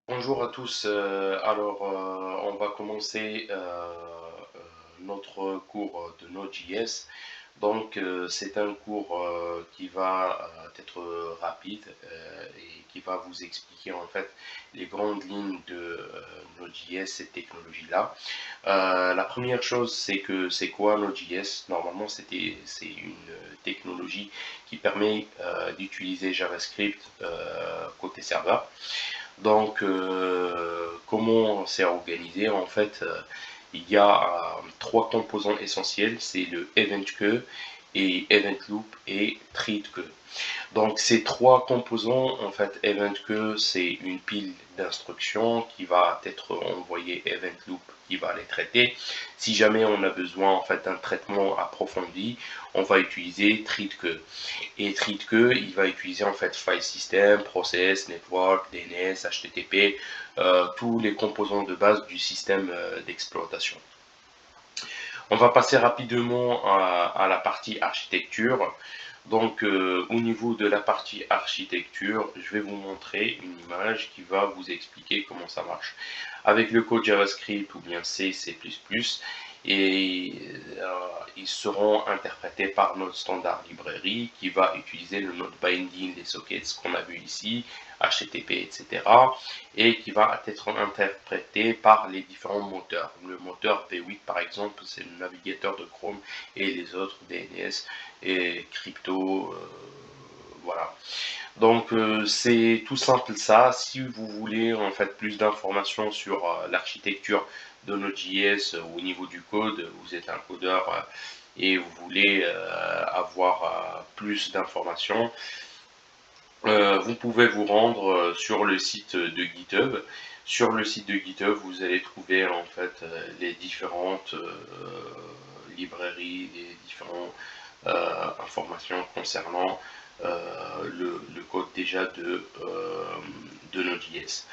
Bonjour à tous. On va commencer notre cours de Node.js. C'est un cours qui va être rapide et qui va vous expliquer en fait les grandes lignes de Node.js, cette technologie-là. La première chose, c'est que c'est quoi Node.js? Normalement, c'est une technologie qui permet d'utiliser JavaScript côté serveur. Comment c'est organisé? En fait, il y a trois composants essentiels, c'est le event queue et event loop et treat queue. Donc ces trois composants, en fait, event queue, c'est une pile d'instructions qui va être envoyée event loop qui va les traiter. Si jamais on a besoin en fait d'un traitement approfondi, on va utiliser treat queue. Et treat queue, il va utiliser en fait file system, process, network, DNS, HTTP, tous les composants de base du système d'exploitation. On va passer rapidement à la partie architecture. Au niveau de la partie architecture, je vais vous montrer une image qui va vous expliquer comment ça marche. Avec le code JavaScript ou bien C, C++, et ils seront interprétés par notre standard librairie qui va utiliser le node binding, les sockets qu'on a vu ici, HTTP, etc. et qui va être interprété par les différents moteurs. Le moteur V8 par exemple, c'est le navigateur de Chrome et les autres DNS et crypto, voilà. C'est tout simple ça. Si vous voulez en fait plus d'informations sur l'architecture de Node.js au niveau du code, vous êtes un codeur et vous voulez avoir plus d'informations, vous pouvez vous rendre sur le site de GitHub. Sur le site de GitHub, vous allez trouver en fait les différentes librairies, les différentes informations concernant le code déjà de Node.js.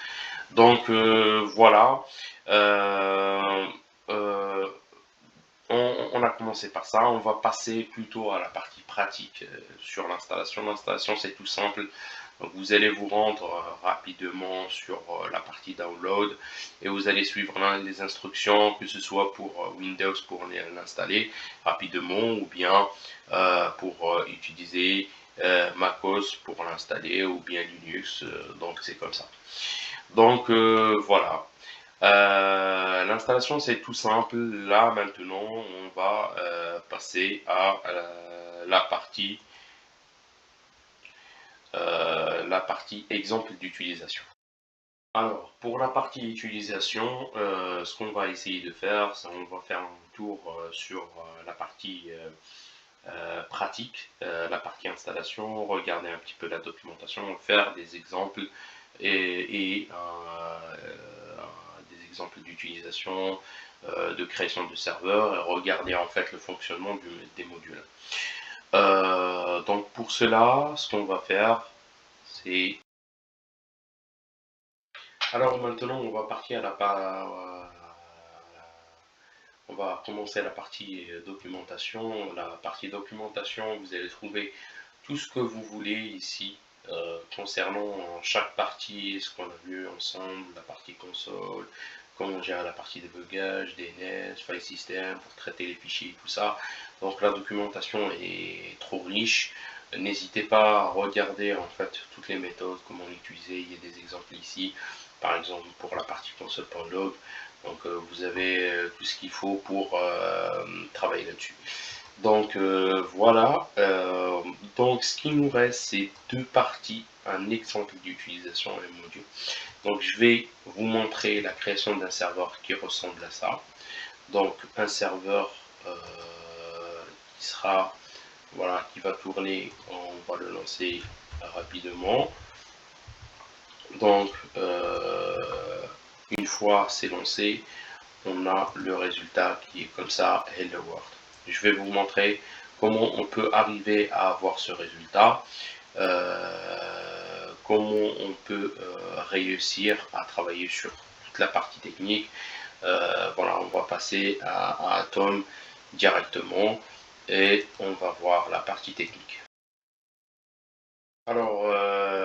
Voilà. Euh, euh, on a commencé par ça, on va passer plutôt à la partie pratique sur l'installation. L'installation, c'est tout simple. Donc, vous allez vous rendre rapidement sur la partie download et vous allez suivre les instructions, que ce soit pour Windows pour l'installer rapidement ou bien pour utiliser MacOS pour l'installer ou bien Linux. Donc c'est comme ça. Voilà. L'installation c'est tout simple. Là maintenant on va passer à la partie exemple d'utilisation. Alors pour la partie utilisation, ce qu'on va essayer de faire, c'est on va faire un tour sur la partie pratique, la partie installation, regarder un petit peu la documentation, faire des exemples et des exemples d'utilisation, de création de serveurs et regarder en fait le fonctionnement des modules. Pour cela, ce qu'on va faire, c'est... Alors maintenant, on va partir on va commencer la partie documentation. La partie documentation, vous allez trouver tout ce que vous voulez ici concernant chaque partie, ce qu'on a vu ensemble, la partie console, comment gérer la partie débugage, DNS, file system pour traiter les fichiers et tout ça. Donc la documentation est trop riche. N'hésitez pas à regarder en fait toutes les méthodes, comment l'utiliser. Il y a des exemples ici, par exemple pour la partie console.log. Vous avez tout ce qu'il faut pour travailler là-dessus. Voilà. Ce qui nous reste, c'est deux parties, un exemple d'utilisation et un module. Donc je vais vous montrer la création d'un serveur qui ressemble à ça. Donc un serveur qui sera, voilà, qui va tourner, on va le lancer rapidement. Donc une fois c'est lancé, on a le résultat qui est comme ça, Hello World. Je vais vous montrer comment on peut arriver à avoir ce résultat, comment on peut réussir à travailler sur toute la partie technique. Voilà, on va passer à Atom directement et on va voir la partie technique. Alors,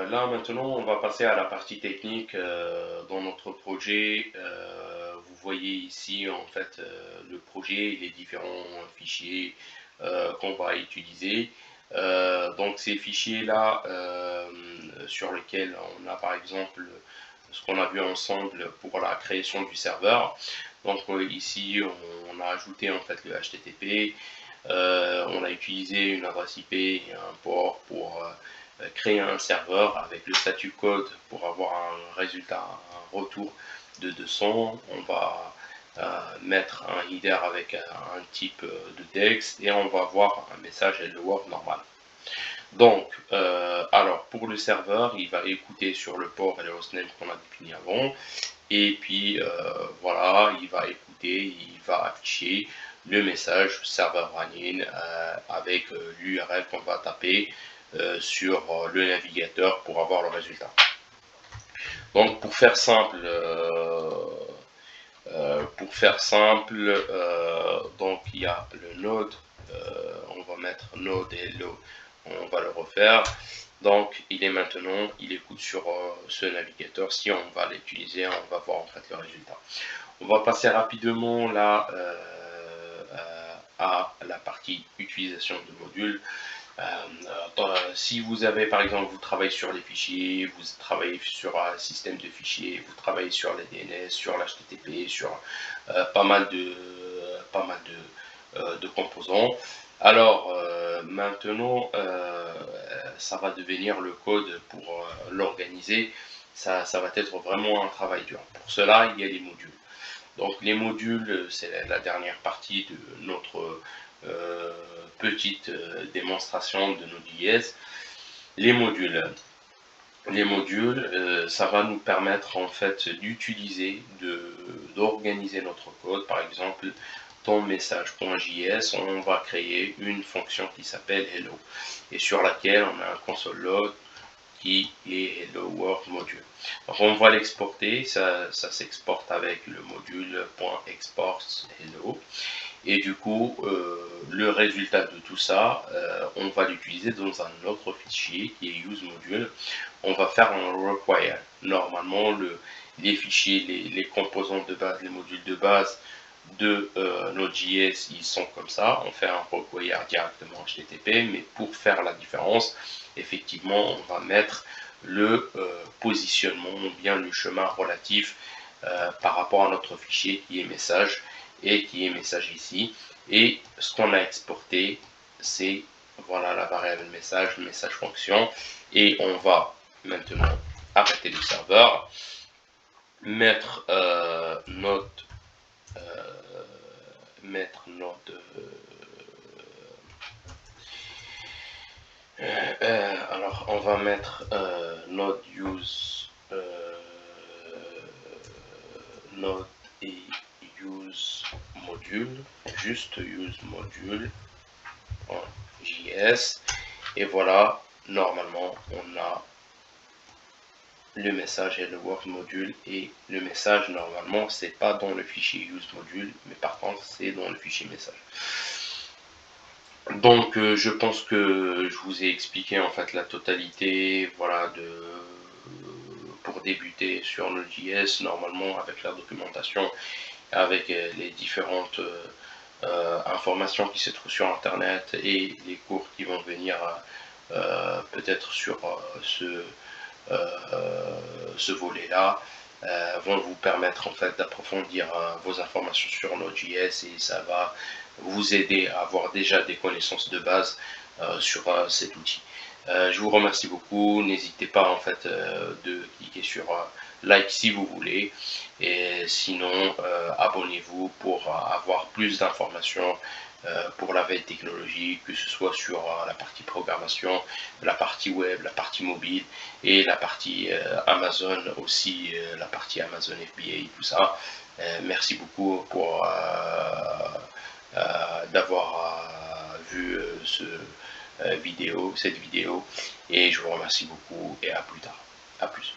là maintenant, on va passer à la partie technique dans notre projet. Vous voyez ici en fait le projet et les différents fichiers qu'on va utiliser. Donc ces fichiers-là sur lesquels on a par exemple ce qu'on a vu ensemble pour la création du serveur. Donc ici on a ajouté en fait le HTTP, on a utilisé une adresse IP et un port pour créer un serveur avec le statut code pour avoir un résultat, un retour de 200. On va mettre un header avec un type de texte et on va avoir un message hello world normal. Donc, alors pour le serveur, il va écouter sur le port et le hostname qu'on a défini avant. Et puis voilà, il va écouter, il va afficher le message serveur running avec l'URL qu'on va taper sur le navigateur pour avoir le résultat. Donc pour faire simple, donc il y a le node, on va mettre node et hello, on va le refaire. Donc il est maintenant, il écoute sur ce navigateur. Si on va l'utiliser, on va voir en fait le résultat. On va passer rapidement là à la partie utilisation de modules. Si vous avez par exemple, vous travaillez sur les fichiers, vous travaillez sur un système de fichiers, vous travaillez sur les DNS, sur l'HTTP, sur pas mal de composants. Alors maintenant, ça va devenir le code pour l'organiser. Ça va être vraiment un travail dur. Pour cela, il y a les modules. Donc les modules, c'est la dernière partie de notre petite démonstration de Node.js. Les modules, ça va nous permettre en fait d'utiliser, d'organiser notre code. Par exemple, dans message.js, on va créer une fonction qui s'appelle hello et sur laquelle on a un console log qui est hello world module. Donc on va l'exporter, ça s'exporte avec le module .export hello. Et du coup, le résultat de tout ça, on va l'utiliser dans un autre fichier qui est useModule. On va faire un require. Normalement, les fichiers, les composants de base, les modules de base de Node.js, ils sont comme ça. On fait un require directement HTTP, mais pour faire la différence, effectivement, on va mettre le positionnement, bien le chemin relatif par rapport à notre fichier qui est message et qui est message ici. Et ce qu'on a exporté, c'est voilà la variable message fonction. Et on va maintenant arrêter le serveur, mettre notre alors on va mettre node use node et use module, juste use module JS, et voilà, normalement on a le message hello world module, et le message normalement c'est pas dans le fichier use module, mais par contre c'est dans le fichier message. Donc je pense que je vous ai expliqué en fait la totalité, voilà, pour débuter sur Node.js, normalement avec la documentation, avec les différentes informations qui se trouvent sur internet et les cours qui vont venir peut-être sur ce volet-là, vont vous permettre en fait d'approfondir vos informations sur Node.js, et ça va vous aider à avoir déjà des connaissances de base sur cet outil. Je vous remercie beaucoup. N'hésitez pas en fait de cliquer sur like si vous voulez, et sinon abonnez-vous pour avoir plus d'informations pour la veille technologique, que ce soit sur la partie programmation, la partie web, la partie mobile et la partie Amazon aussi, la partie Amazon FBA, tout ça. Merci beaucoup pour d'avoir vu cette vidéo, et je vous remercie beaucoup, et à plus tard. À plus.